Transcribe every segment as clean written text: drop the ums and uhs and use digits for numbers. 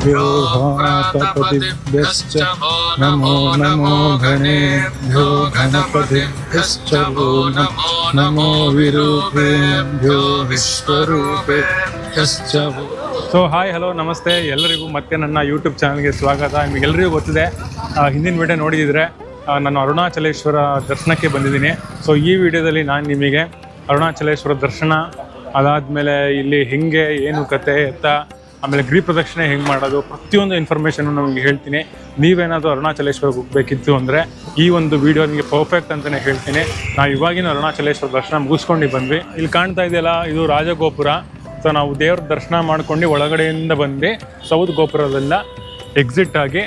ಗಣೇಭ್ಯೋ ಗಣಪತಿಭ್ಯಶ್ಚ ನಮೋ ನಮೋ ಗಣೇಭ್ಯೋ ಗಣಪತಿಭ್ಯಶ್ಚ ನಮೋ ವಿರೂಪೇಭ್ಯೋ ವಿಶ್ವರೂಪೇಭ್ಯಶ್ಚ. So hi hello ನಮಸ್ತೆ ಎಲ್ಲರಿಗೂ ಮತ್ತೆ ನನ್ನ ಯೂಟ್ಯೂಬ್ ಚಾನಲ್ಗೆ ಸ್ವಾಗತ. ನಿಮಗೆಲ್ಲರಿಗೂ ಗೊತ್ತಿದೆ, ಹಿಂದಿನ ವಿಡಿಯೋ ನೋಡಿದರೆ ನಾನು ಅರುಣಾಚಲೇಶ್ವರ ದರ್ಶನಕ್ಕೆ ಬಂದಿದ್ದೀನಿ. ಸೊ ಈ ವಿಡಿಯೋದಲ್ಲಿ ನಾನು ನಿಮಗೆ ಅರುಣಾಚಲೇಶ್ವರ ದರ್ಶನ, ಅದಾದಮೇಲೆ ಇಲ್ಲಿ ಹೆಂಗೆ ಏನು ಕತೆ ಎತ್ತ, ಆಮೇಲೆ ಗಿರಿ ಪ್ರದಕ್ಷಿಣೆ ಹೆಂಗೆ ಮಾಡೋದು, ಪ್ರತಿಯೊಂದು ಇನ್ಫಾರ್ಮೇಷನ್ನು ನಮಗೆ ಹೇಳ್ತೀನಿ. ನೀವೇನಾದರೂ ಅರುಣಾಚಲೇಶ್ವರಕ್ಕೆ ಹೋಗಬೇಕಿತ್ತು ಅಂದರೆ ಈ ಒಂದು ವಿಡಿಯೋ ನಿಮಗೆ ಪರ್ಫೆಕ್ಟ್ ಅಂತಲೇ ಹೇಳ್ತೀನಿ. ನಾವು ಇವಾಗಿನ ಅರುಣಾಚಲೇಶ್ವರ ದರ್ಶನ ಮುಗಿಸ್ಕೊಂಡು ಬಂದ್ವಿ. ಇಲ್ಲಿ ಕಾಣ್ತಾ ಇದೆಯಲ್ಲ, ಇದು ರಾಜಗೋಪುರ. ಸೊ ನಾವು ದೇವ್ರ ದರ್ಶನ ಮಾಡ್ಕೊಂಡು ಒಳಗಡೆಯಿಂದ ಬಂದು ಸೌತ್ ಗೋಪುರದೆಲ್ಲ ಎಕ್ಸಿಟ್ ಆಗಿ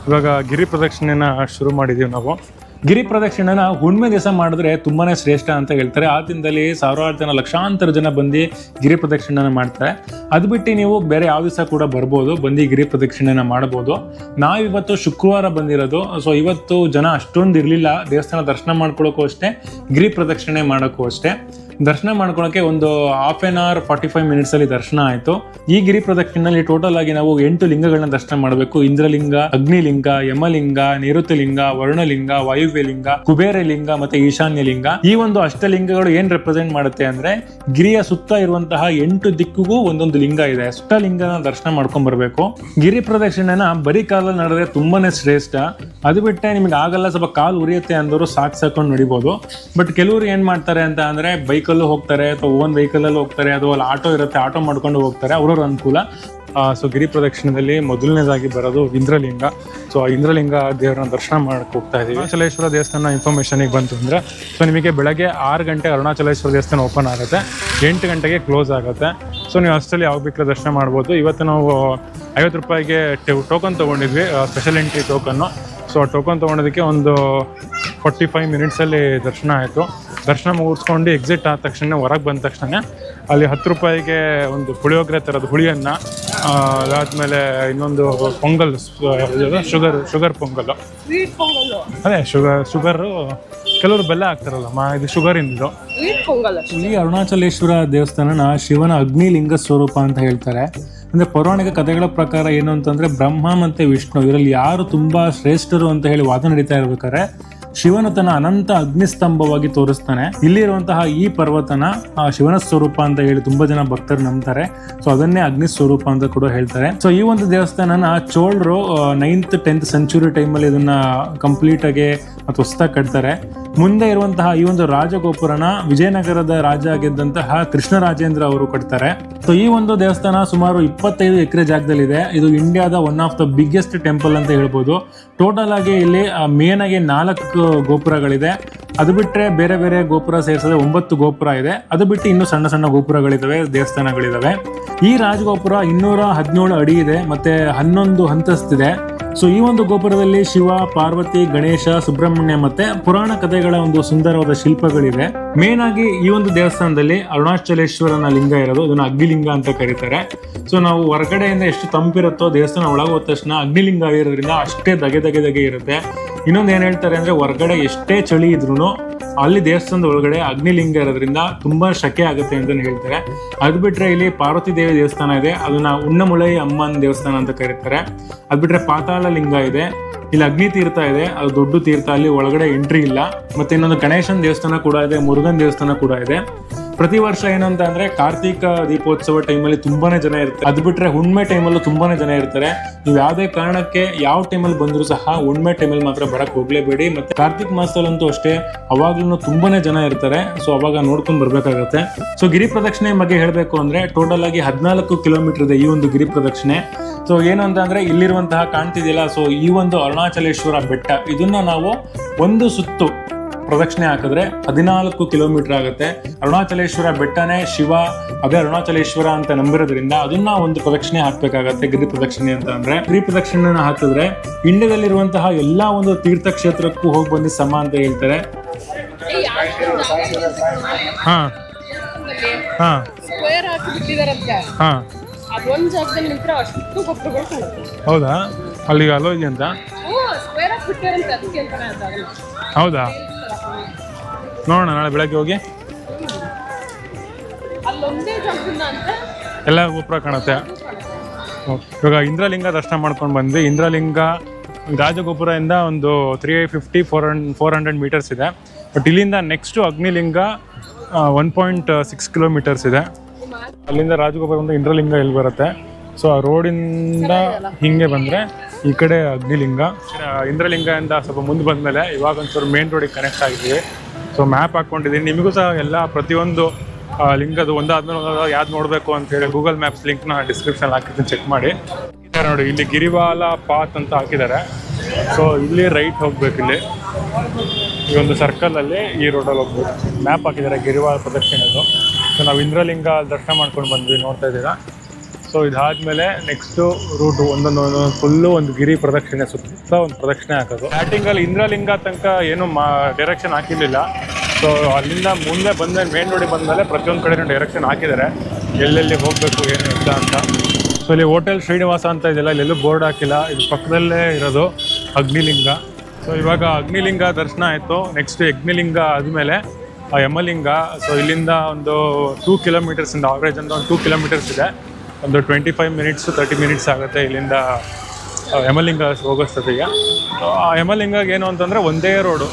ಇವಾಗ ಗಿರಿ ಪ್ರದಕ್ಷಿಣೆನ ಶುರು ಮಾಡಿದ್ದೀವಿ ನಾವು. ಗಿರಿ ಪ್ರದಕ್ಷಿಣೆನ ಹುಣ್ಣಿಮೆ ದಿವಸ ಮಾಡಿದ್ರೆ ತುಂಬಾ ಶ್ರೇಷ್ಠ ಅಂತ ಹೇಳ್ತಾರೆ. ಆ ದಿನದಲ್ಲಿ ಸಾವಿರಾರು ಜನ, ಲಕ್ಷಾಂತರ ಜನ ಬಂದು ಗಿರಿ ಪ್ರದಕ್ಷಿಣೆನ ಮಾಡ್ತಾರೆ. ಅದು ಬಿಟ್ಟು ನೀವು ಬೇರೆ ಯಾವ ದಿವಸ ಕೂಡ ಬರ್ಬೋದು, ಬಂದು ಗಿರಿ ಪ್ರದಕ್ಷಿಣೆನ ಮಾಡ್ಬೋದು. ನಾವಿವತ್ತು ಶುಕ್ರವಾರ ಬಂದಿರೋದು. ಸೊ ಇವತ್ತು ಜನ ಅಷ್ಟೊಂದು ಇರಲಿಲ್ಲ. ದೇವಸ್ಥಾನ ದರ್ಶನ ಮಾಡ್ಕೊಳ್ಳೋಕ್ಕೂ ಅಷ್ಟೇ, ಗಿರಿ ಪ್ರದಕ್ಷಿಣೆ ಮಾಡೋಕ್ಕೂ ಅಷ್ಟೇ. ದರ್ಶನ ಮಾಡ್ಕೊಳ್ಳೋಕ್ಕೆ ಒಂದು ಹಾಫ್ ಆನ್ ಅವರ್ 45 ಮಿನಿಟ್ಸಲ್ಲಿ ದರ್ಶನ ಆಯಿತು. ಈ ಗಿರಿ ಪ್ರದಕ್ಷಿಣೆಯಲ್ಲಿ ಟೋಟಲ್ ಆಗಿ ನಾವು 8 ಲಿಂಗಗಳನ್ನ ದರ್ಶನ ಮಾಡಬೇಕು. ಇಂದ್ರಲಿಂಗ, ಅಗ್ನಿಲಿಂಗ, ಯಮಲಿಂಗ, ನಿರುತಲಿಂಗ, ವರುಣಲಿಂಗ, ವಾಯುವ್ಯಲಿಂಗ, ಕುಬೇರಲಿಂಗ ಮತ್ತೆ ಈಶಾನ್ಯ ಲಿಂಗ. ಈ ಒಂದು ಅಷ್ಟಲಿಂಗಗಳು ಏನ್ ರೆಪ್ರೆಸೆಂಟ್ ಮಾಡುತ್ತೆ ಅಂದ್ರೆ, ಗಿರಿಯ ಸುತ್ತ ಇರುವಂತಹ 8 ದಿಕ್ಕಿಗೂ ಒಂದೊಂದು ಲಿಂಗ ಇದೆ. ಅಷ್ಟಲಿಂಗನ ದರ್ಶನ ಮಾಡ್ಕೊಂಡ್ ಬರ್ಬೇಕು. ಗಿರಿ ಪ್ರದಕ್ಷಿಣೆನ ಬರೀ ಕಾಲಲ್ಲಿ ನಡೆದ್ರೆ ತುಂಬಾನೇ ಶ್ರೇಷ್ಠ. ಅದು ಬಿಟ್ಟೆ ನಿಮ್ಗೆ ಆಗಲ್ಲ, ಸ್ವಲ್ಪ ಕಾಲು ಉರಿಯುತ್ತೆ ಅಂದವರು ಸಾಕೊಂಡು ನಡಿಬೋದು. ಬಟ್ ಕೆಲವರು ಏನ್ ಮಾಡ್ತಾರೆ ಅಂತ ಅಂದ್ರೆ, ಬೈಕಲ್ಲೂ ಹೋಗ್ತಾರೆ ಅಥವಾ ಓನ್ ವೆಹಿಕಲಲ್ಲಿ ಹೋಗ್ತಾರೆ, ಅಥವಾ ಅಲ್ಲಿ ಆಟೋ ಇರುತ್ತೆ, ಆಟೋ ಮಾಡ್ಕೊಂಡು ಹೋಗ್ತಾರೆ, ಅವ್ರವ್ರ ಅನುಕೂಲ. ಸೊ ಗಿರಿ ಪ್ರದಕ್ಷಿಣೆಯಲ್ಲಿ ಮೊದಲನೇದಾಗಿ ಬರೋದು ಇಂದ್ರಲಿಂಗ. ಸೊ ಇಂದ್ರಲಿಂಗ ದೇವರನ್ನ ದರ್ಶನ ಮಾಡಕ್ಕೆ ಹೋಗ್ತಾ ಇದ್ದೀವಿ. ಅರುಣಾಚಲೇಶ್ವರ ದೇವಸ್ಥಾನ ಇನ್ಫಾರ್ಮೇಷನಿಗೆ ಬಂತು ಅಂದರೆ, ಸೊ ನಿಮಗೆ ಬೆಳಗ್ಗೆ 6 ಗಂಟೆ ಅರುಣಾಚಲೇಶ್ವರ ದೇವಸ್ಥಾನ ಓಪನ್ ಆಗುತ್ತೆ, 8 ಗಂಟೆಗೆ ಕ್ಲೋಸ್ ಆಗುತ್ತೆ. ಸೊ ನೀವು ಅಷ್ಟರಲ್ಲಿ ಯಾವ ಬೇಕಾದ್ರೂ ದರ್ಶನ ಮಾಡ್ಬೋದು. ಇವತ್ತು ನಾವು 50 ರೂಪಾಯಿಗೆ ಟೋಕನ್ ತೊಗೊಂಡಿದ್ವಿ, ಸ್ಪೆಷಲ್ ಎಂಟ್ರಿ ಟೋಕನ್ನು. ಸೊ ಆ ಟೋಕನ್ ತೊಗೊಳೋದಕ್ಕೆ ಒಂದು 45 ಮಿನಿಟ್ಸಲ್ಲಿ ದರ್ಶನ ಆಯಿತು. ದರ್ಶನ ಮುಗಿಸ್ಕೊಂಡು ಎಕ್ಸಿಟ್ ಆದ ತಕ್ಷಣ, ಹೊರಗೆ ಬಂದ ತಕ್ಷಣ ಅಲ್ಲಿ 10 ರೂಪಾಯಿಗೆ ಒಂದು ಪುಳಿಯೋಗರೆ ಥರದ ಹುಳಿಯನ್ನು, ಅದಾದಮೇಲೆ ಇನ್ನೊಂದು ಪೊಂಗಲ್, ಶುಗರ್ ಪೊಂಗಲ್ಲು, ಅದೇ ಶುಗರು, ಕೆಲವರು ಬೆಲ್ಲ ಹಾಕ್ತಾರಲ್ಲಮ್ಮ, ಇದು ಶುಗರಿಂದು. ಈ ಅರುಣಾಚಲೇಶ್ವರ ದೇವಸ್ಥಾನನ ಶಿವನ ಅಗ್ನಿಲಿಂಗ ಸ್ವರೂಪ ಅಂತ ಹೇಳ್ತಾರೆ. ಅಂದರೆ ಪೌರಾಣಿಕ ಕಥೆಗಳ ಪ್ರಕಾರ ಏನು ಅಂತಂದರೆ, ಬ್ರಹ್ಮ ಮತ್ತು ವಿಷ್ಣು ಇವರಲ್ಲಿ ಯಾರು ತುಂಬ ಶ್ರೇಷ್ಠರು ಅಂತ ಹೇಳಿ ವಾದ ನಡೀತಾ ಇರ್ಬೇಕಾದ್ರೆ, ಶಿವನ ತನ್ನ ಅನಂತ ಅಗ್ನಿಸ್ತಂಭವಾಗಿ ತೋರಿಸ್ತಾನೆ. ಇಲ್ಲಿರುವಂತಹ ಈ ಪರ್ವತನ ಶಿವನ ಸ್ವರೂಪ ಅಂತ ಹೇಳಿ ತುಂಬಾ ಜನ ಭಕ್ತರು ನಂಬ್ತಾರೆ. ಸೊ ಅದನ್ನೇ ಅಗ್ನಿ ಸ್ವರೂಪ ಅಂತ ಕೂಡ ಹೇಳ್ತಾರೆ. ಸೊ ಈ ಒಂದು ದೇವಸ್ಥಾನನ ಚೋಳರು 9th 10th ಸೆಂಚುರಿ ಟೈಮಲ್ಲಿ ಇದನ್ನ ಕಂಪ್ಲೀಟ್ ಆಗಿ ಅಥವಾ ಹೊಸದಾಗಿ ಕಟ್ತಾರೆ. ಮುಂದೆ ಇರುವಂತಹ ಈ ಒಂದು ರಾಜಗೋಪುರನ ವಿಜಯನಗರದ ರಾಜ ಆಗಿದ್ದಂತಹ ಕೃಷ್ಣರಾಜೇಂದ್ರ ಅವರು ಕಟ್ತಾರೆ. ಸೊ ಈ ಒಂದು ದೇವಸ್ಥಾನ ಸುಮಾರು 25 ಎಕರೆ ಜಾಗದಲ್ಲಿದೆ. ಇದು ಇಂಡಿಯಾದ one of the biggest temple ಅಂತ ಹೇಳ್ಬೋದು. ಟೋಟಲ್ ಆಗಿ ಇಲ್ಲಿ ಮೇನ್ ಆಗಿ 4 ಗೋಪುರಗಳಿದೆ. ಅದು ಬಿಟ್ಟರೆ ಬೇರೆ ಬೇರೆ ಗೋಪುರ ಸೇರಿಸದೆ 9 ಗೋಪುರ ಇದೆ. ಅದು ಬಿಟ್ಟು ಇನ್ನೂ ಸಣ್ಣ ಸಣ್ಣ ಗೋಪುರಗಳಿದಾವೆ, ದೇವಸ್ಥಾನಗಳಿದಾವೆ. ಈ ರಾಜಗೋಪುರ 217 ಅಡಿ ಇದೆ, ಮತ್ತೆ 11 ಅಂತಸ್ತಿದೆ. ಸೊ ಈ ಒಂದು ಗೋಪುರದಲ್ಲಿ ಶಿವ, ಪಾರ್ವತಿ, ಗಣೇಶ, ಸುಬ್ರಹ್ಮಣ್ಯ ಮತ್ತೆ ಪುರಾಣ ಕಥೆಗಳ ಒಂದು ಸುಂದರವಾದ ಶಿಲ್ಪಗಳಿವೆ. ಮೇನ್ ಆಗಿ ಈ ಒಂದು ದೇವಸ್ಥಾನದಲ್ಲಿ ಅರುಣಾಚಲೇಶ್ವರನ ಲಿಂಗ ಇರೋದು, ಅದನ್ನ ಅಗ್ನಿಲಿಂಗ ಅಂತ ಕರೀತಾರೆ. ಸೊ ನಾವು ಹೊರಗಡೆಯಿಂದ ಎಷ್ಟು ತಂಪಿರುತ್ತೋ, ದೇವಸ್ಥಾನ ಒಳಗೆ ಹೋದ ತಕ್ಷಣ ಅಗ್ನಿಲಿಂಗ ಇರೋದ್ರಿಂದ ಅಷ್ಟೇ ದಗೆ ಇರುತ್ತೆ. ಇನ್ನೊಂದು ಏನ್ ಹೇಳ್ತಾರೆ ಅಂದ್ರೆ, ಹೊರಗಡೆ ಎಷ್ಟೇ ಚಳಿ ಇದ್ರು ಅಲ್ಲಿ ದೇವಸ್ಥಾನದ ಒಳಗಡೆ ಅಗ್ನಿಲಿಂಗ ಇರೋದ್ರಿಂದ ತುಂಬಾ ಶಕೆ ಆಗುತ್ತೆ ಅಂತ ಹೇಳ್ತಾರೆ. ಅದು ಬಿಟ್ರೆ ಇಲ್ಲಿ ಪಾರ್ವತಿ ದೇವಿ ದೇವಸ್ಥಾನ ಇದೆ, ಅದನ್ನ ಉಣ್ಣಮುಳೈ ಅಮ್ಮನ ದೇವಸ್ಥಾನ ಅಂತ ಕರೀತಾರೆ. ಅದು ಬಿಟ್ರೆ ಪಾತಾಳ ಲಿಂಗ ಇದೆ, ಇಲ್ಲಿ ಅಗ್ನಿ ತೀರ್ಥ ಇದೆ, ಅದು ದೊಡ್ಡ ತೀರ್ಥ, ಅಲ್ಲಿ ಒಳಗಡೆ ಎಂಟ್ರಿ ಇಲ್ಲ. ಮತ್ತೆ ಇನ್ನೊಂದು ಗಣೇಶನ ದೇವಸ್ಥಾನ ಕೂಡ ಇದೆ, ಮುರುಗನ್ ದೇವಸ್ಥಾನ ಕೂಡ ಇದೆ. ಪ್ರತಿ ವರ್ಷ ಏನಂತ ಅಂದ್ರೆ, ಕಾರ್ತಿಕ ದೀಪೋತ್ಸವ ಟೈಮಲ್ಲಿ ತುಂಬಾನೇ ಜನ ಇರ್ತಾರೆ. ಅದು ಬಿಟ್ರೆ ಹುಣ್ಣಿಮೆ ಟೈಮಲ್ಲೂ ತುಂಬಾನೇ ಜನ ಇರ್ತಾರೆ. ನೀವು ಯಾವುದೇ ಕಾರಣಕ್ಕೆ ಯಾವ ಟೈಮಲ್ಲಿ ಬಂದರೂ ಸಹ ಹುಣ್ಣಿಮೆ ಟೈಮಲ್ಲಿ ಮಾತ್ರ ಬರಕ್ ಹೋಗ್ಲೇಬೇಡಿ. ಮತ್ತೆ ಕಾರ್ತಿಕ್ ಮಾಸದಲ್ಲಂತೂ ಅಷ್ಟೇ, ಅವಾಗ್ಲೂ ತುಂಬಾನೇ ಜನ ಇರ್ತಾರೆ. ಸೊ ಅವಾಗ ನೋಡ್ಕೊಂಡ್ ಬರ್ಬೇಕಾಗತ್ತೆ. ಸೊ ಗಿರಿ ಪ್ರದಕ್ಷಿಣೆ ಬಗ್ಗೆ ಹೇಳಬೇಕು ಅಂದ್ರೆ, ಟೋಟಲ್ ಆಗಿ 14 ಕಿಲೋಮೀಟರ್ ಇದೆ ಈ ಒಂದು ಗಿರಿ ಪ್ರದಕ್ಷಿಣೆ. ಸೊ ಏನು ಅಂತ ಅಂದ್ರೆ, ಇಲ್ಲಿರುವಂತಹ ಕಾಣ್ತಿದೆಯಲ್ಲ, ಸೊ ಈ ಒಂದು ಅರುಣಾಚಲೇಶ್ವರ ಬೆಟ್ಟ, ಇದನ್ನ ನಾವು ಒಂದು ಸುತ್ತು ಪ್ರದಕ್ಷಿಣೆ ಹಾಕಿದ್ರೆ 14 ಕಿಲೋಮೀಟರ್ ಆಗುತ್ತೆ. ಅರುಣಾಚಲೇಶ್ವರ ಬೆಟ್ಟನೇ ಶಿವ, ಅದೇ ಅರುಣಾಚಲೇಶ್ವರ ಅಂತ ನಂಬಿರೋದ್ರಿಂದ ಅದನ್ನ ಒಂದು ಪ್ರದಕ್ಷಿಣೆ ಹಾಕ್ಬೇಕಾಗತ್ತೆ. ಗಿರಿ ಪ್ರದಕ್ಷಿಣೆ ಅಂತ ಅಂದ್ರೆ, ಗಿರಿ ಪ್ರದಕ್ಷಿಣೆನ ಹಾಕಿದ್ರೆ ಇಂಡಿಯಾದಲ್ಲಿರುವಂತಹ ಎಲ್ಲಾ ಒಂದು ತೀರ್ಥಕ್ಷೇತ್ರಕ್ಕೂ ಹೋಗಿ ಬಂದು ಸಮ ಅಂತ ಹೇಳ್ತಾರೆ. ಹೌದಾ, ಅಲ್ಲಿಗೆ ಅಲೋ ಇದೆ ಅಂತ? ಹೌದಾ, ನೋಡೋಣ ನಾಳೆ ಬೆಳಗ್ಗೆ ಹೋಗಿ. ಎಲ್ಲ ಗೋಪುರ ಕಾಣುತ್ತೆ. ಇವಾಗ ಇಂದ್ರಲಿಂಗ ದರ್ಶನ ಮಾಡ್ಕೊಂಡು ಬಂದ್ವಿ. ಇಂದ್ರಲಿಂಗ ರಾಜಗೋಪುರದಿಂದ ಒಂದು 350-400 ಮೀಟರ್ಸ್ ಇದೆ. ಬಟ್ ಇಲ್ಲಿಂದ ನೆಕ್ಸ್ಟು ಅಗ್ನಿಲಿಂಗ 1.6 ಕಿಲೋಮೀಟರ್ಸ್ ಇದೆ. ಅಲ್ಲಿಂದ ರಾಜಗೋಪುರದಿಂದ ಇಂದ್ರಲಿಂಗ ಇಲ್ಲಿ ಬರುತ್ತೆ. ಸೊ ಆ ರೋಡಿಂದ ಹಿಂಗೆ ಬಂದರೆ ಈ ಕಡೆ ಅಗ್ನಿಲಿಂಗ. ಇಂದ್ರಲಿಂಗದಿಂದ ಸ್ವಲ್ಪ ಮುಂದೆ ಬಂದಮೇಲೆ ಇವಾಗ ಒಂಚೂರು ಮೇನ್ ರೋಡಿಗೆ ಕನೆಕ್ಟ್ ಆಗಿದ್ದೀವಿ. ಸೊ ಮ್ಯಾಪ್ ಹಾಕ್ಕೊಂಡಿದ್ದೀನಿ. ನಿಮಗೂ ಸಹ ಎಲ್ಲ ಪ್ರತಿಯೊಂದು ಲಿಂಗದು ಒಂದಾದ್ಮೇಲೆ ಯಾವ್ದು ನೋಡಬೇಕು ಅಂತೇಳಿ ಗೂಗಲ್ ಮ್ಯಾಪ್ಸ್ ಲಿಂಕ್ನ ಡಿಸ್ಕ್ರಿಪ್ಷನ್ ಹಾಕಿದ್ದೀನಿ, ಚೆಕ್ ಮಾಡಿ. ನೋಡಿ ಇಲ್ಲಿ ಗಿರಿವಾಲ ಪಾತ್ ಅಂತ ಹಾಕಿದ್ದಾರೆ. ಸೊ ಇಲ್ಲಿ ರೈಟ್ ಹೋಗ್ಬೇಕು. ಇಲ್ಲಿ ಈ ಒಂದು ಸರ್ಕಲಲ್ಲಿ ಈ ರೋಡಲ್ಲಿ ಹೋಗ್ಬೇಕು. ಮ್ಯಾಪ್ ಹಾಕಿದ್ದಾರೆ ಗಿರಿವಾಲ ಪ್ರದಕ್ಷಿಣೆದು. ಸೊ ನಾವು ಇಂದ್ರಲಿಂಗ ದರ್ಶನ ಮಾಡ್ಕೊಂಡು ಬಂದ್ವಿ, ನೋಡ್ತಾ ಇದ್ದೀರಾ. ಸೊ ಇದಾದಮೇಲೆ ನೆಕ್ಸ್ಟು ರೂಟು ಒಂದೊಂದು ಫುಲ್ಲು ಒಂದು ಗಿರಿ ಪ್ರದಕ್ಷಿಣೆ, ಸುತ್ತ ಒಂದು ಪ್ರದಕ್ಷಿಣೆ ಹಾಕೋದು. ಸ್ಟಾರ್ಟಿಂಗಲ್ಲಿ ಇಂದ್ರಲಿಂಗ ತನಕ ಏನು ಡೈರೆಕ್ಷನ್ ಹಾಕಿರಲಿಲ್ಲ. ಸೊ ಅಲ್ಲಿಂದ ಮುಂದೆ ಬಂದಮೇಲೆ ಮೇನ್ ರೋಡಿಗೆ ಬಂದಮೇಲೆ ಪ್ರತಿಯೊಂದು ಕಡೆ ಡೈರೆಕ್ಷನ್ ಹಾಕಿದ್ದಾರೆ, ಎಲ್ಲೆಲ್ಲಿ ಹೋಗಬೇಕು ಏನು ಇಲ್ಲ ಅಂತ. ಸೊ ಇಲ್ಲಿ ಹೋಟೆಲ್ ಶ್ರೀನಿವಾಸ ಅಂತ ಇದೆಯಲ್ಲ, ಇಲ್ಲೆಲ್ಲೂ ಬೋರ್ಡ್ ಹಾಕಿಲ್ಲ. ಇದು ಪಕ್ಕದಲ್ಲೇ ಇರೋದು ಅಗ್ನಿಲಿಂಗ. ಸೊ ಇವಾಗ ಅಗ್ನಿಲಿಂಗ ದರ್ಶನ ಆಯಿತು. ನೆಕ್ಸ್ಟ್ ಅಗ್ನಿಲಿಂಗ ಆದಮೇಲೆ ಯಮಲಿಂಗ. ಸೊ ಇಲ್ಲಿಂದ ಒಂದು 2 ಕಿಲೋಮೀಟರ್ಸಿಂದ ಆವ್ರೇಜ್ ಅಂತ ಒಂದು 2 ಕಿಲೋಮೀಟರ್ಸ್ ಇದೆ. ಒಂದು 25 ಮಿನಿಟ್ಸ್ 30 ಮಿನಿಟ್ಸ್ ಆಗುತ್ತೆ ಇಲ್ಲಿಂದ ಯಮಲಿಂಗ ಹೋಗೋಷ್ಟೊತ್ತಿಗೆ. ಆ ಯಮಲಿಂಗಗೆ ಏನು ಅಂತಂದರೆ ಒಂದೇ ರೋಡು,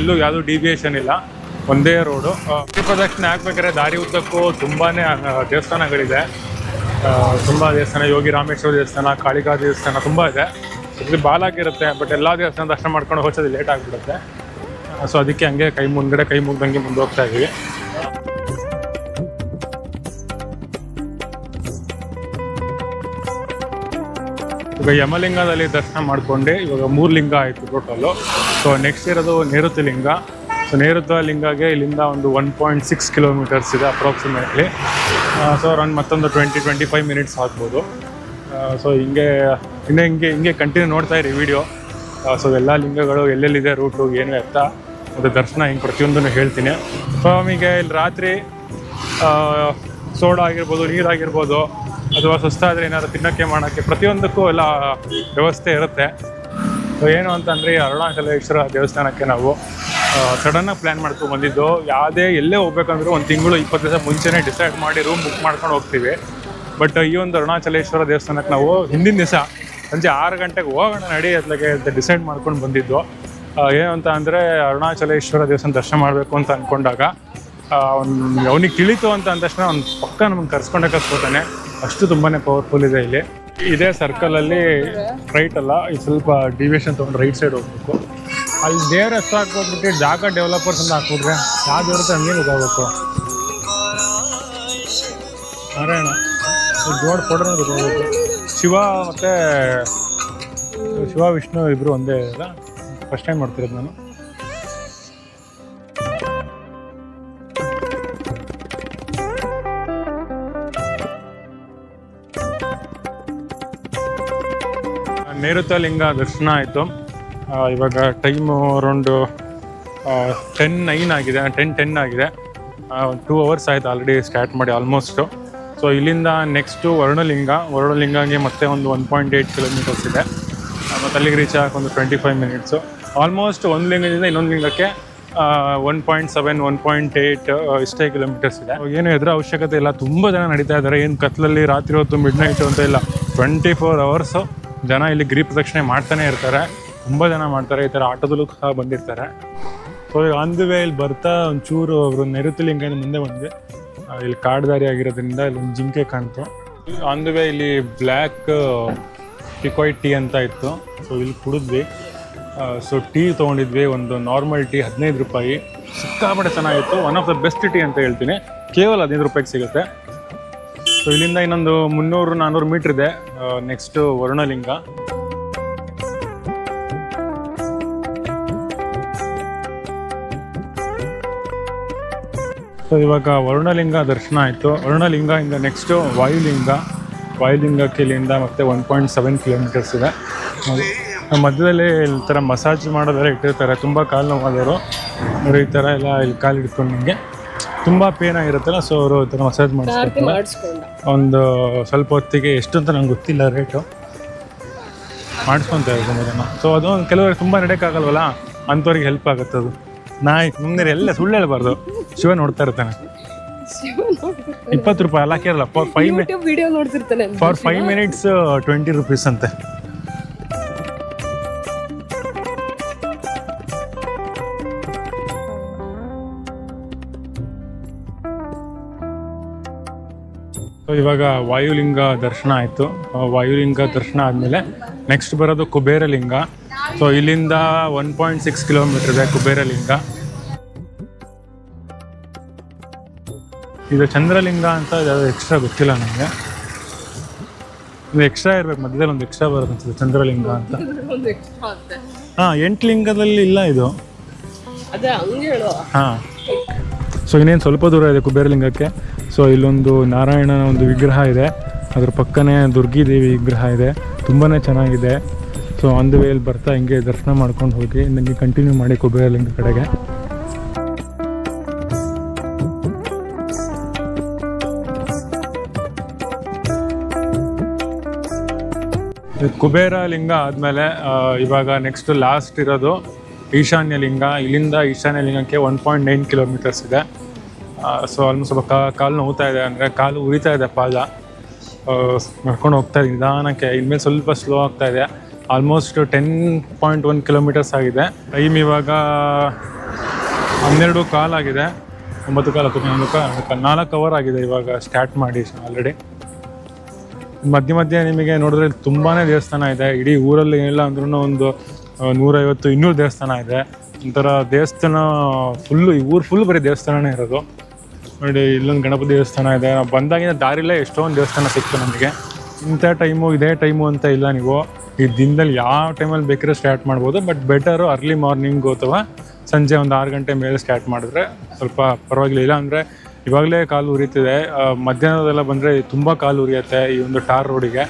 ಎಲ್ಲೂ ಯಾವುದೂ ಡಿವಿಯೇಷನ್ ಇಲ್ಲ, ಒಂದೇ ರೋಡು. ಪ್ರದಕ್ಷಿಣೆ ಹಾಕ್ಬೇಕಾದ್ರೆ ದಾರಿ ಉದ್ದಕ್ಕೂ ತುಂಬಾ ದೇವಸ್ಥಾನಗಳಿದೆ. ತುಂಬ ದೇವಸ್ಥಾನ, ಯೋಗಿ ರಾಮೇಶ್ವರ ದೇವಸ್ಥಾನ, ಕಾಳಿಕಾ ದೇವಸ್ಥಾನ ತುಂಬ ಇದೆ. ಇದು ಬಾಲಾಗಿರುತ್ತೆ. ಬಟ್ ಎಲ್ಲ ದೇವಸ್ಥಾನ ದರ್ಶನ ಮಾಡ್ಕೊಂಡು ಹೋಗೋದು ಲೇಟ್ ಆಗಿಬಿಡುತ್ತೆ. ಸೊ ಅದಕ್ಕೆ ಹಂಗೆ ಕೈ ಮುಗ್ದಂಗೆ ಮುಂದೆ ಹೋಗ್ತಾ ಇದ್ದೀವಿ. ಇವಾಗ ಯಮಲಿಂಗದಲ್ಲಿ ದರ್ಶನ ಮಾಡ್ಕೊಂಡು ಇವಾಗ 3 ಲಿಂಗ ಆಯಿತು ಟೋಟಲ್ಲು. ಸೊ ನೆಕ್ಸ್ಟ್ ಇರೋದು ನೈಋತ್ಯ ಲಿಂಗ. ಸೊ ನೈಋತ್ಯ ಲಿಂಗಗೆ ಇಲ್ಲಿಂದ ಒಂದು 1.6 ಕಿಲೋಮೀಟರ್ಸ್ ಇದೆ ಅಪ್ರಾಕ್ಸಿಮೇಟ್ಲಿ. ಸೊ ರನ್ ಮತ್ತೊಂದು 20-25 ಮಿನಿಟ್ಸ್ ಆಗ್ಬೋದು. ಸೊ ಹಿಂಗೆ ಕಂಟಿನ್ಯೂ ನೋಡ್ತಾ ಇರಿ ವಿಡಿಯೋ. ಸೊ ಎಲ್ಲ ಲಿಂಗಗಳು ಎಲ್ಲೆಲ್ಲಿದೆ ರೂಟು ಏನು ಎತ್ತ ಮತ್ತು ದರ್ಶನ ಹಿಂಗೆ ಪ್ರತಿಯೊಂದನ್ನು ಹೇಳ್ತೀನಿ. ಸೊ ನಮಗೆ ಇಲ್ಲಿ ರಾತ್ರಿ ಸೋಡಾ ಆಗಿರ್ಬೋದು, ನೀರಾಗಿರ್ಬೋದು, ಅಥವಾ ಸುಸ್ತಾದರೆ ಏನಾದ್ರು ತಿನ್ನೋಕ್ಕೆ ಮಾಡೋಕ್ಕೆ ಪ್ರತಿಯೊಂದಕ್ಕೂ ಎಲ್ಲ ವ್ಯವಸ್ಥೆ ಇರುತ್ತೆ. ಸೊ ಏನು ಅಂತಂದರೆ ಅರುಣಾಚಲೇಶ್ವರ ದೇವಸ್ಥಾನಕ್ಕೆ ನಾವು ಸಡನ್ನಾಗಿ ಪ್ಲ್ಯಾನ್ ಮಾಡ್ಕೊಂಡು ಬಂದಿದ್ದು. ಎಲ್ಲೇ ಹೋಗ್ಬೇಕಂದ್ರೂ ಒಂದು ತಿಂಗಳು 20 ದಿವಸ ಮುಂಚೆನೇ ಡಿಸೈಡ್ ಮಾಡಿ ರೂಮ್ ಬುಕ್ ಮಾಡ್ಕೊಂಡು ಹೋಗ್ತೀವಿ. ಬಟ್ ಈ ಒಂದು ಅರುಣಾಚಲೇಶ್ವರ ದೇವಸ್ಥಾನಕ್ಕೆ ನಾವು ಹಿಂದಿನ ದಿವಸ ಸಂಜೆ 6 ಗಂಟೆಗೆ ಹೋಗೋಣ ನಡಿ ಅತ್ಲಾಗೆ ಅಂತ ಡಿಸೈಡ್ ಮಾಡ್ಕೊಂಡು ಬಂದಿದ್ದು. ಏನು ಅಂತ ಅಂದರೆ ಅರುಣಾಚಲೇಶ್ವರ ದೇವಸ್ಥಾನ ದರ್ಶನ ಮಾಡಬೇಕು ಅಂತ ಅಂದ್ಕೊಂಡಾಗ ಅವನಿಗೆ ತಿಳಿತು ಅಂತ ಅಂದ ತಕ್ಷಣ ಅವ್ನು ಪಕ್ಕ ನಮಗೆ ಕರ್ಸ್ಕೊತಾನೆ. ಅಷ್ಟು ತುಂಬಾ ಪವರ್ಫುಲ್ ಇದೆ ಇಲ್ಲಿ. ಇದೇ ಸರ್ಕಲಲ್ಲಿ ರೈಟ್ ಅಲ್ಲ, ಇದು ಸ್ವಲ್ಪ ಡಿವಿಯೇಷನ್ ತೊಗೊಂಡು ರೈಟ್ ಸೈಡ್ ಹೋಗ್ಬೇಕು. ಅಲ್ಲಿ ದೇವ್ರ ಹೆಸರು ಹಾಕ್ಬಿಟ್ಟು ಜಾಗ ಡೆವಲಪರ್ಸ್ ಅಂತ ಹಾಕ್ಬಿಟ್ರೆ ಯಾವ್ದು ಇರುತ್ತೆ ಹಂಗೆ ಹೋಗ್ಬೇಕು. ನಾರಾಯಣ ಜೋಡ್ ಫೋಟೋನ ಹೋಗ್ಬೇಕು. ಶಿವ ಮತ್ತು ಶಿವ ವಿಷ್ಣು ಇಬ್ಬರು ಒಂದೇ ಇಲ್ಲ. ಫಸ್ಟ್ ಟೈಮ್ ಮಾಡ್ತಿರೋದು ನಾನು. ನೈಋತ್ಯ ಲಿಂಗ ದರ್ಶನ ಆಯಿತು. ಇವಾಗ ಟೈಮು ಅರೌಂಡ್ 10:09 ಆಗಿದೆ, 10:10 ಆಗಿದೆ. 2 ಅವರ್ಸ್ ಆಯಿತು ಆಲ್ರೆಡಿ ಸ್ಟಾರ್ಟ್ ಮಾಡಿ ಆಲ್ಮೋಸ್ಟು. ಸೊ ಇಲ್ಲಿಂದ ನೆಕ್ಸ್ಟು ವರುಣಲಿಂಗಗೆ ಮತ್ತೆ ಒಂದು 1.8 ಕಿಲೋಮೀಟರ್ಸ್ ಇದೆ. ಮತ್ತು ಅಲ್ಲಿಗೆ ರೀಚ್ ಆಗೋಕೆ ಒಂದು 25 ಮಿನಿಟ್ಸು. ಆಲ್ಮೋಸ್ಟ್ ಒಂದು ಲಿಂಗದಿಂದ ಇನ್ನೊಂದು ಲಿಂಗಕ್ಕೆ 1.7 1.8 ಇಷ್ಟೇ ಕಿಲೋಮೀಟರ್ಸ್ ಇದೆ. ಏನು ಎದುರ ಅವಶ್ಯಕತೆ ಇಲ್ಲ. ತುಂಬ ಜನ ನಡೀತಾ ಇದ್ದಾರೆ. ಏನು ಕತ್ಲಲ್ಲಿ ರಾತ್ರಿ ಹೊತ್ತು ಮಿಡ್ನೈಟು ಅಂತ ಇಲ್ಲ, 24 ಅವರ್ಸು ಜನ ಇಲ್ಲಿ ಗಿರಿ ಪ್ರದಕ್ಷಿಣೆ ಮಾಡ್ತಾನೆ ಇರ್ತಾರೆ. ತುಂಬ ಜನ ಮಾಡ್ತಾರೆ. ಈ ಥರ ಆಟೋದಲ್ಲೂ ಸಹ ಬಂದಿರ್ತಾರೆ. ಸೊ ಆನ್ ದಿ ವೇ ಇಲ್ಲಿ ಬರ್ತಾ ಒಂಚೂರು ಅವರು ನೈಋತ್ಯ ಲಿಂಗದಿಂದ ಮುಂದೆ ಬಂದ್ವಿ. ಇಲ್ಲಿ ಕಾಡ್ದಾರಿ ಆಗಿರೋದ್ರಿಂದ ಇಲ್ಲಿ ಒಂದು ಜಿಂಕೆ ಕಾಣ್ತು. ಆನ್ ದಿ ವೇ ಇಲ್ಲಿ ಬ್ಲ್ಯಾಕ್ ಟಿಕಾಯ್ ಟೀ ಅಂತ ಇತ್ತು. ಸೊ ಇಲ್ಲಿ ಕುಡಿದ್ವಿ. So tea ತೊಗೊಂಡಿದ್ವಿ. ಒಂದು ನಾರ್ಮಲ್ ಟೀ 15 ರೂಪಾಯಿ. ಸಿಕ್ಕಾಪಟ್ಟೆ ಚೆನ್ನಾಗಿತ್ತು. One of the best tea ಅಂತ ಹೇಳ್ತೀನಿ. ಕೇವಲ 15 ರೂಪಾಯಿಗೆ ಸಿಗುತ್ತೆ. ಸೊ ಇಲ್ಲಿಂದ ಇನ್ನೊಂದು 300-400 ಮೀಟ್ರ್ ಇದೆ ನೆಕ್ಸ್ಟು ವರುಣಲಿಂಗ. ಸೊ ಇವಾಗ ವರುಣಲಿಂಗ ದರ್ಶನ ಆಯಿತು. ವರುಣಲಿಂಗದಿಂದ ನೆಕ್ಸ್ಟು ವಾಯುಲಿಂಗಕ್ಕೆ ಇಲ್ಲಿಂದ ಮತ್ತೆ 1.7 ಕಿಲೋಮೀಟರ್ಸ್ ಇದೆ. ಮಧ್ಯದಲ್ಲಿ ಈ ಥರ ಮಸಾಜ್ ಮಾಡೋದೆಲ್ಲ ಇಟ್ಟಿರ್ತಾರೆ. ತುಂಬ ಕಾಲು ನೋವಾದವರು ಅವರು ಈ ಥರ ಎಲ್ಲ ಇಲ್ಲಿ ಕಾಲು ಹಿಡ್ಕೊಂಡು ನಿಮಗೆ ತುಂಬ ಪೇನ್ ಆಗಿರುತ್ತಲ್ಲ. ಸೊ ಅವರು ಈ ಥರ ಮಸಾಜ್ ಮಾಡಿಸ್ಕೊತಾರೆ. ಒಂದು ಸ್ವಲ್ಪ ಹೊತ್ತಿಗೆ ಎಷ್ಟು ಅಂತ ನಂಗೆ ಗೊತ್ತಿಲ್ಲ ರೇಟು. ಮಾಡಿಸ್ಕೊತಾ ಇದ್ದಾರೆ ಜನ. ಸೊ ಅದು ಕೆಲವರಿಗೆ ತುಂಬ ನಡೆಯೋಕ್ಕಾಗಲ್ವಲ್ಲ, ಅಂಥವ್ರಿಗೆ ಹೆಲ್ಪ್ ಆಗುತ್ತೆ ಅದು. ಮುಂದೆ ಎಲ್ಲ ಸುಳ್ಳು ಹೇಳ್ಬಾರ್ದು. ಶಿವ ನೋಡ್ತಾ ಇರ್ತಾನೆ. 20 ರೂಪಾಯಿ ಅಲ್ಲ ಕೇರಳ ವಿಡಿಯೋ ನೋಡ್ತಿರ್ತಾನೆ ಫಾರ್ 5 ಮಿನಿಟ್ಸ್ 20 rupees ಅಂತೆ. ಸೊ ಇವಾಗ ವಾಯುಲಿಂಗ ದರ್ಶನ ಆಯಿತು. ವಾಯುಲಿಂಗ ದರ್ಶನ ಆದಮೇಲೆ ನೆಕ್ಸ್ಟ್ ಬರೋದು ಕುಬೇರಲಿಂಗ. ಸೊ ಇಲ್ಲಿಂದ 1.6 ಕಿಲೋಮೀಟರ್ ಇದೆ ಕುಬೇರಲಿಂಗ. ಇದು ಚಂದ್ರಲಿಂಗ ಅಂತ ಯಾವುದು ಎಕ್ಸ್ಟ್ರಾ ಗೊತ್ತಿಲ್ಲ ನನಗೆ. ಒಂದು ಎಕ್ಸ್ಟ್ರಾ ಇರ್ಬೇಕು, ಮಧ್ಯದಲ್ಲಿ ಒಂದು ಎಕ್ಸ್ಟ್ರಾ ಬರುತ್ತೆ ಅನ್ಸುತ್ತೆ ಚಂದ್ರಲಿಂಗ ಅಂತ. ಹಾಂ 8 ಲಿಂಗದಲ್ಲಿ ಇಲ್ಲ ಇದು. ಹಾಂ ಸೊ ಇನ್ನೇನು ಸ್ವಲ್ಪ ದೂರ ಇದೆ ಕುಬೇರಲಿಂಗಕ್ಕೆ. ಸೊ ಇಲ್ಲೊಂದು ನಾರಾಯಣನ ಒಂದು ವಿಗ್ರಹ ಇದೆ, ಅದ್ರ ಪಕ್ಕನೇ ದುರ್ಗಿದೇವಿ ವಿಗ್ರಹ ಇದೆ, ತುಂಬಾ ಚೆನ್ನಾಗಿದೆ. ಸೊ ಆನ್ ದ ವೇಯಲ್ಲಿ ಬರ್ತಾ ಹಿಂಗೆ ದರ್ಶನ ಮಾಡ್ಕೊಂಡು ಹೋಗಿ ನನಗೆ ಕಂಟಿನ್ಯೂ ಮಾಡಿ ಕುಬೇರಲಿಂಗ ಕಡೆಗೆ. ಕುಬೇರ ಲಿಂಗ ಆದಮೇಲೆ ಇವಾಗ ನೆಕ್ಸ್ಟ್ ಲಾಸ್ಟ್ ಇರೋದು ಈಶಾನ್ಯ ಲಿಂಗ. ಇಲ್ಲಿಂದ ಈಶಾನ್ಯ ಲಿಂಗಕ್ಕೆ 1.9 ಕಿಲೋಮೀಟರ್ಸ್ ಇದೆ. ಸೊ ಆಲ್ಮೋಸ್ಟ್ ಸ್ವಲ್ಪ ಕಾಲು ನೋವ್ತಾ ಇದೆ, ಅಂದರೆ ಕಾಲು ಉರಿತಾ ಇದೆ, ಪಾದ ನಡ್ಕೊಂಡು ಹೋಗ್ತಾ ಇದೆ ನಿಧಾನಕ್ಕೆ. ಇನ್ಮೇಲೆ ಸ್ವಲ್ಪ ಸ್ಲೋ ಆಗ್ತಾ ಇದೆ. ಆಲ್ಮೋಸ್ಟ್ 10.1 ಕಿಲೋಮೀಟರ್ಸ್ ಆಗಿದೆ. ಟೈಮ್ ಇವಾಗ 12:15 ಆಗಿದೆ. 9:15 4 ಅವರ್ ಆಗಿದೆ ಇವಾಗ ಸ್ಟಾರ್ಟ್ ಮಾಡಿ ಆಲ್ರೆಡಿ. ಮಧ್ಯೆ ನಿಮಗೆ ನೋಡಿದ್ರೆ ತುಂಬಾ ದೇವಸ್ಥಾನ ಇದೆ. ಇಡೀ ಊರಲ್ಲಿ ಏನಿಲ್ಲ ಅಂದ್ರೂ ಒಂದು 150-200 ದೇವಸ್ಥಾನ ಇದೆ. ಒಂಥರ ದೇವಸ್ಥಾನ ಫುಲ್ಲು, ಈ ಊರು ಫುಲ್ ಬರೀ ದೇವಸ್ಥಾನನೇ ಇರೋದು. ನೋಡಿ ಇಲ್ಲೊಂದು ಗಣಪತಿ ದೇವಸ್ಥಾನ ಇದೆ. ನಾವು ಬಂದಾಗಿಂದ ದಾರಿಲೇ ಎಷ್ಟೊಂದು ದೇವಸ್ಥಾನ ಸಿಕ್ತು ನಮಗೆ. ಇಂಥ ಟೈಮು ಇದೇ ಟೈಮು ಅಂತ ಇಲ್ಲ, ನೀವು ಈ ದಿನದಲ್ಲಿ ಯಾವ ಟೈಮಲ್ಲಿ ಬೇಕಾದ್ರೆ ಸ್ಟಾರ್ಟ್ ಮಾಡ್ಬೋದು. ಬಟ್ ಬೆಟರು ಅರ್ಲಿ ಮಾರ್ನಿಂಗು ಅಥವಾ ಸಂಜೆ ಒಂದು 6 ಗಂಟೆ ಮೇಲೆ ಸ್ಟಾರ್ಟ್ ಮಾಡಿದ್ರೆ ಸ್ವಲ್ಪ ಪರವಾಗಿಲ್ಲ. ಇಲ್ಲ ಅಂದರೆ ಇವಾಗಲೇ ಕಾಲು ಉರಿತಿದೆ. ಮಧ್ಯಾಹ್ನದೆಲ್ಲ ಬಂದರೆ ತುಂಬ ಕಾಲು ಉರಿಯುತ್ತೆ ಈ ಒಂದು ಟಾರ್ ರೋಡಿಗೆ.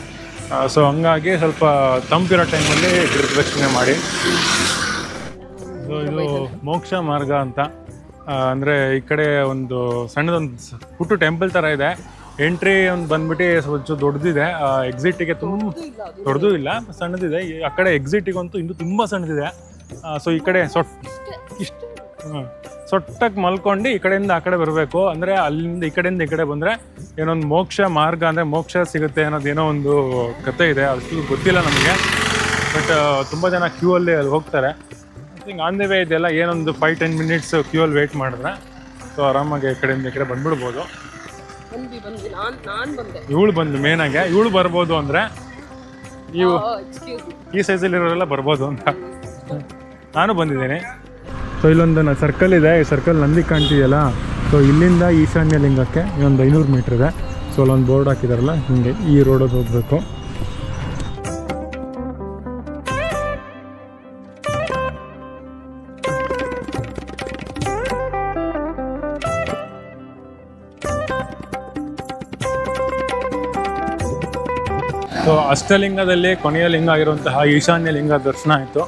ಸೊ ಹಂಗಾಗಿ ಸ್ವಲ್ಪ ತಂಪಿರೋ ಟೈಮಲ್ಲಿ ಗಿರಿಪ್ರದಕ್ಷಿಣೆ ಮಾಡಿ. ಸೊ ಇದು ಮೋಕ್ಷ ಮಾರ್ಗ ಅಂತ, ಅಂದರೆ ಈ ಕಡೆ ಒಂದು ಸಣ್ಣದೊಂದು ಪುಟ್ಟು ಟೆಂಪಲ್ ಥರ ಇದೆ. ಎಂಟ್ರಿ ಒಂದು ಬಂದ್ಬಿಟ್ಟು ಸ್ವಲ್ಪ ದೊಡ್ಡದಿದೆ. ಎಕ್ಸಿಟಿಗೆ ತುಂಬ ದೊಡ್ಡದು ಇಲ್ಲ, ಸಣ್ಣದಿದೆ. ಆ ಕಡೆ ಎಕ್ಸಿಟಿಗಂತೂ ಇನ್ನೂ ತುಂಬ ಸಣ್ಣದಿದೆ. ಸೊ ಈ ಕಡೆ ಇಷ್ಟು ಸೊಟ್ಟಾಗಿ ಮಲ್ಕೊಂಡು ಈ ಕಡೆಯಿಂದ ಆ ಕಡೆ ಬರಬೇಕು. ಅಂದರೆ ಅಲ್ಲಿಂದ ಈ ಕಡೆಯಿಂದ ಈ ಕಡೆ ಬಂದರೆ ಏನೊಂದು ಮೋಕ್ಷ ಮಾರ್ಗ, ಅಂದರೆ ಮೋಕ್ಷ ಸಿಗುತ್ತೆ ಅನ್ನೋದೇನೋ ಒಂದು ಕಥೆ ಇದೆ. ಅಷ್ಟು ಗೊತ್ತಿಲ್ಲ ನಮಗೆ. ಬಟ್ ತುಂಬ ಜನ ಕ್ಯೂ ಅಲ್ಲಿ ಹೋಗ್ತಾರೆ. ಹಿಂಗೆ ಆನ್ ದ ವೇ ಇದೆಲ್ಲ ಏನೊಂದು 5-10 ಮಿನಿಟ್ಸ್ ಕ್ಯೂ ಅಲ್ಲಿ ವೆಯ್ಟ್ ಮಾಡಿದ್ರೆ ಸೊ ಆರಾಮಾಗಿ ಈ ಕಡೆಯಿಂದ ಈ ಕಡೆ ಬಂದ್ಬಿಡ್ಬೋದು. ಇವಳು ಬಂದು ಮೇನಾಗೆ ಇವಳು ಬರ್ಬೋದು, ಅಂದರೆ ನೀವು ಈ ಸೈಜಲ್ಲಿರೋರೆಲ್ಲ ಬರ್ಬೋದು ಅಂತ. ನಾನು ಬಂದಿದ್ದೀನಿ. ಸೊ ಇಲ್ಲೊಂದು ಸರ್ಕಲ್ ಇದೆ. ಈ ಸರ್ಕಲ್ ನಂದಿ ಕಾಣ್ತಿದೆಯಲ್ಲ, ಸೊ ಇಲ್ಲಿಂದ ಈಶಾನ್ಯ ಲಿಂಗಕ್ಕೆ ಇನ್ನೊಂದು 500 ಮೀಟ್ರ್ ಇದೆ. ಸೊ ಅಲ್ಲೊಂದು ಬೋರ್ಡ್ ಹಾಕಿದಾರಲ್ಲ, ಹಿಂಗೆ ಈ ರೋಡಲ್ಲಿ ಹೋಗಬೇಕು. ಸೊ ಅಷ್ಟಲಿಂಗದಲ್ಲಿ ಕೊನೆಯ ಲಿಂಗ ಆಗಿರುವಂತಹ ಈಶಾನ್ಯ ಲಿಂಗ ದರ್ಶನ ಆಯಿತು.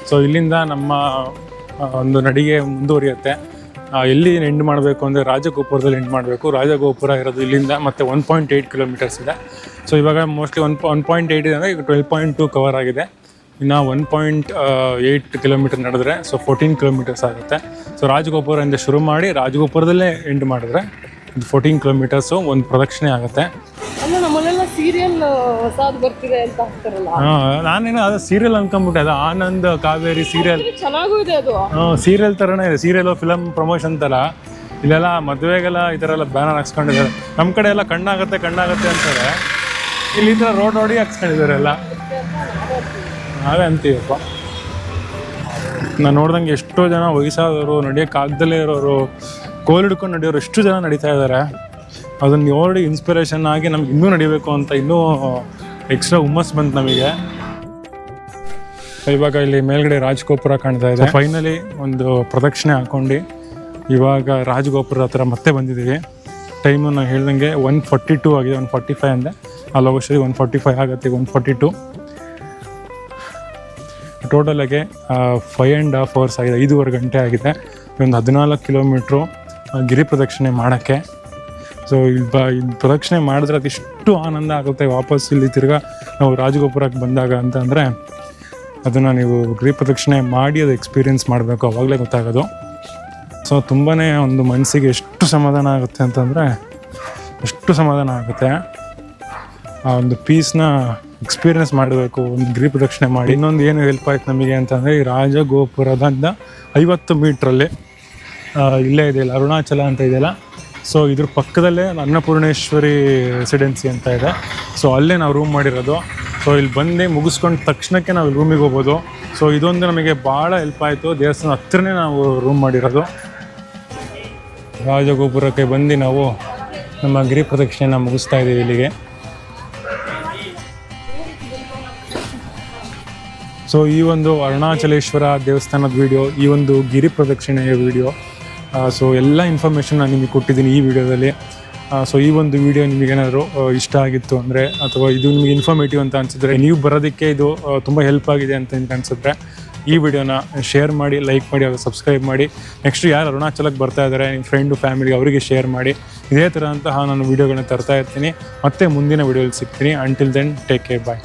ಸೊ ಇಲ್ಲಿಂದ ನಮ್ಮ ಒಂದು ನಡಿಗೆ ಮುಂದುವರಿಯುತ್ತೆ. ಎಲ್ಲಿ ಎಂಡ್ ಮಾಡಬೇಕು ಅಂದರೆ ರಾಜಗೋಪುರದಲ್ಲಿ ಎಂಡ್ ಮಾಡಬೇಕು. ರಾಜಗೋಪುರ ಇರೋದು ಇಲ್ಲಿಂದ ಮತ್ತು 1.8 ಕಿಲೋಮೀಟರ್ಸ್ ಇದೆ. ಸೊ ಇವಾಗ ಮೋಸ್ಟ್ಲಿ 1.8 ಇದೆ ಅಂದರೆ ಈಗ 12.2 ಕವರ್ ಆಗಿದೆ. ಇನ್ನು 1.8 ಕಿಲೋಮೀಟರ್ ನಡೆದ್ರೆ ಸೊ 14 ಕಿಲೋಮೀಟರ್ಸ್ ಆಗುತ್ತೆ. ಸೊ ರಾಜಗೋಪುರದಿಂದ ಶುರು ಮಾಡಿ ರಾಜಗೋಪುರದಲ್ಲೇ ಎಂಡ್ ಮಾಡಿದ್ರೆ 14 ಕಿಲೋಮೀಟರ್ಸು ಒಂದು ಪ್ರದಕ್ಷಿಣೆ ಆಗುತ್ತೆ. ಸೀರಿಯಲ್ ಹೊಸದು ಬರ್ತಿದೆ ಅಂತ ಹಾಕ್ತಾರಲ್ಲ, ನಾನೇನು ಅದು ಸೀರಿಯಲ್ ಅನ್ಕೊಂಡ್ಬಿಟ್ಟೆ. ಅದು ಆನಂದ್ ಕಾವೇರಿ ಸೀರಿಯಲ್ ಚೆನ್ನಾಗೂ ಇದೆ. ಅದು ಸೀರಿಯಲ್ ಥರನೇ ಇದೆ. ಸೀರಿಯಲ್ ಫಿಲಮ್ ಪ್ರಮೋಷನ್ ಥರ. ಇಲ್ಲೆಲ್ಲ ಮದುವೆಗೆಲ್ಲ ಈ ಥರ ಎಲ್ಲ ಬ್ಯಾನರ್ ಹಾಕ್ಸ್ಕೊಂಡಿದ್ದಾರೆ. ನಮ್ಮ ಕಡೆ ಎಲ್ಲ ಕಣ್ಣಾಗತ್ತೆ ಅಂತಾರೆ. ಇಲ್ಲಿ ಈ ಥರ ರೋಡ್ ನೋಡಿ ಹಾಕ್ಸ್ಕೊಂಡಿದ್ದಾರೆ ಎಲ್ಲ. ನಾವೇ ಅಂತೀವಪ್ಪ. ನಾನು ನೋಡ್ದಂಗೆ ಎಷ್ಟೋ ಜನ ವಯಸ್ಸಾದವರು, ನಡೆಯೋಕ್ಕಾಗ್ದಲೇ ಇರೋರು, ಕೋಲ್ ಹಿಡ್ಕೊಂಡು ನಡೆಯೋರು ಎಷ್ಟು ಜನ ನಡೀತಾ ಇದ್ದಾರೆ. ಅದನ್ನು ನೋಡಿ ಇನ್ಸ್ಪಿರೇಷನ್ ಆಗಿ ನಮ್ಗೆ ಇನ್ನೂ ನಡಿಬೇಕು ಅಂತ ಇನ್ನೂ ಎಕ್ಸ್ಟ್ರಾ ಹುಮ್ಮಸ್ ಬಂತು ನಮಗೆ. ಇವಾಗ ಇಲ್ಲಿ ಮೇಲ್ಗಡೆ ರಾಜಗೋಪುರ ಕಾಣ್ತಾ ಇದೆ. ಫೈನಲಿ ಒಂದು ಪ್ರದಕ್ಷಿಣೆ ಹಾಕೊಂಡು ಇವಾಗ ರಾಜಗೋಪುರ ಹತ್ರ ಮತ್ತೆ ಬಂದಿದ್ದೀವಿ. ಟೈಮು ನಾನು ಹೇಳ್ದಂಗೆ 1:42 ಆಗಿದೆ. 1:45 ಅಂದೆ, ಅಲ್ಲಿ ಹೋಗೋಷ್ಟೊತ್ತಿಗೆ 1:45 ಆಗುತ್ತೆ. 1:42 ಟೋಟಲಾಗೆ 5.5 hours ಆಗಿದೆ. 5.5 ಗಂಟೆ ಆಗಿದೆ. ಒಂದು 14 ಕಿಲೋಮೀಟ್ರು ಗಿರಿ ಪ್ರದಕ್ಷಿಣೆ ಮಾಡೋಕ್ಕೆ. ಸೊ ಇಲ್ಲಿ ಪ್ರದಕ್ಷಿಣೆ ಮಾಡಿದ್ರೆ ಅದೆಷ್ಟು ಆನಂದ ಆಗುತ್ತೆ ವಾಪಸ್ ಇಲ್ಲಿ ತಿರ್ಗಾ ನಾವು ರಾಜಗೋಪುರಕ್ಕೆ ಬಂದಾಗ ಅಂತಂದರೆ, ಅದನ್ನು ನೀವು ಗಿರಿ ಪ್ರದಕ್ಷಿಣೆ ಮಾಡಿ ಅದು ಎಕ್ಸ್ಪೀರಿಯೆನ್ಸ್ ಮಾಡಬೇಕು, ಅವಾಗಲೇ ಗೊತ್ತಾಗೋದು. ಸೊ ತುಂಬಾ ಒಂದು ಮನಸ್ಸಿಗೆ ಎಷ್ಟು ಸಮಾಧಾನ ಆಗುತ್ತೆ ಅಂತಂದರೆ ಎಷ್ಟು ಸಮಾಧಾನ ಆಗುತ್ತೆ. ಆ ಒಂದು ಪೀಸ್ನ ಎಕ್ಸ್ಪೀರಿಯನ್ಸ್ ಮಾಡಬೇಕು, ಒಂದು ಗಿರಿ ಪ್ರದಕ್ಷಿಣೆ ಮಾಡಿ. ಇನ್ನೊಂದು ಏನು ಹೆಲ್ಪ್ ಆಯ್ತು ನಮಗೆ ಅಂತಂದರೆ ಈ ರಾಜಗೋಪುರದಿಂದ 50 ಮೀಟ್ರಲ್ಲಿ ಇಲ್ಲೇ ಇದೆಯಲ್ಲ ಅರುಣಾಚಲ ಅಂತ ಇದೆಯಲ್ಲ, ಸೊ ಇದ್ರ ಪಕ್ಕದಲ್ಲೇ ಅನ್ನಪೂರ್ಣೇಶ್ವರಿ ರೆಸಿಡೆನ್ಸಿ ಅಂತ ಇದೆ. ಸೊ ಅಲ್ಲೇ ನಾವು ರೂಮ್ ಮಾಡಿರೋದು. ಸೊ ಇಲ್ಲಿ ಬಂದು ಮುಗಿಸ್ಕೊಂಡು ತಕ್ಷಣಕ್ಕೆ ನಾವು ರೂಮಿಗೆ ಹೋಗ್ಬೋದು. ಸೊ ಇದೊಂದು ನಮಗೆ ಭಾಳ ಹೆಲ್ಪ್ ಆಯಿತು. ದೇವಸ್ಥಾನ ಹತ್ರನೇ ನಾವು ರೂಮ್ ಮಾಡಿರೋದು. ರಾಜಗೋಪುರಕ್ಕೆ ಬಂದು ನಾವು ನಮ್ಮ ಗಿರಿ ಪ್ರದಕ್ಷಿಣೆನ ಮುಗಿಸ್ತಾ ಇದ್ದೀವಿ ಇಲ್ಲಿಗೆ. ಸೊ ಈ ಒಂದು ಅರುಣಾಚಲೇಶ್ವರ ದೇವಸ್ಥಾನದ ವಿಡಿಯೋ, ಈ ಒಂದು ಗಿರಿ ಪ್ರದಕ್ಷಿಣೆಯ ವಿಡಿಯೋ, ಸೊ ಎಲ್ಲ ಇನ್ಫಾರ್ಮೇಷನ್ ನಾನು ನಿಮಗೆ ಕೊಟ್ಟಿದ್ದೀನಿ ಈ ವಿಡಿಯೋದಲ್ಲಿ. ಸೊ ಈ ಒಂದು ವಿಡಿಯೋ ನಿಮಗೇನಾದರೂ ಇಷ್ಟ ಆಗಿತ್ತು ಅಂದರೆ, ಅಥವಾ ಇದು ನಿಮಗೆ ಇನ್ಫಾರ್ಮೇಟಿವ್ ಅಂತ ಅನಿಸಿದ್ರೆ, ನೀವು ಬರೋದಕ್ಕೆ ಇದು ತುಂಬ ಹೆಲ್ಪ್ ಆಗಿದೆ ಅಂತ ನಿಮ್ಗೆ ಅನಿಸಿದ್ರೆ ಈ ವಿಡಿಯೋನ ಶೇರ್ ಮಾಡಿ, ಲೈಕ್ ಮಾಡಿ, ಹಾಗೂ ಸಬ್ಸ್ಕ್ರೈಬ್ ಮಾಡಿ. ನೆಕ್ಸ್ಟ್ ಯಾರು ಅರುಣಾಚಲಕ್ಕೆ ಬರ್ತಾ ಇದ್ದಾರೆ ನಿಮ್ಮ ಫ್ರೆಂಡು ಫ್ಯಾಮಿಲಿ ಅವರಿಗೆ ಶೇರ್ ಮಾಡಿ. ಇದೇ ಥರ ಅಂತಹ ನಾನು ವಿಡಿಯೋಗಳನ್ನ ತರ್ತಾ ಇರ್ತೀನಿ. ಮತ್ತೆ ಮುಂದಿನ ವಿಡಿಯೋಲಿ ಸಿಗ್ತೀನಿ. ಅಂಟಿಲ್ ದೆನ್ ಟೇಕ್ ಕೇರ್, ಬಾಯ್.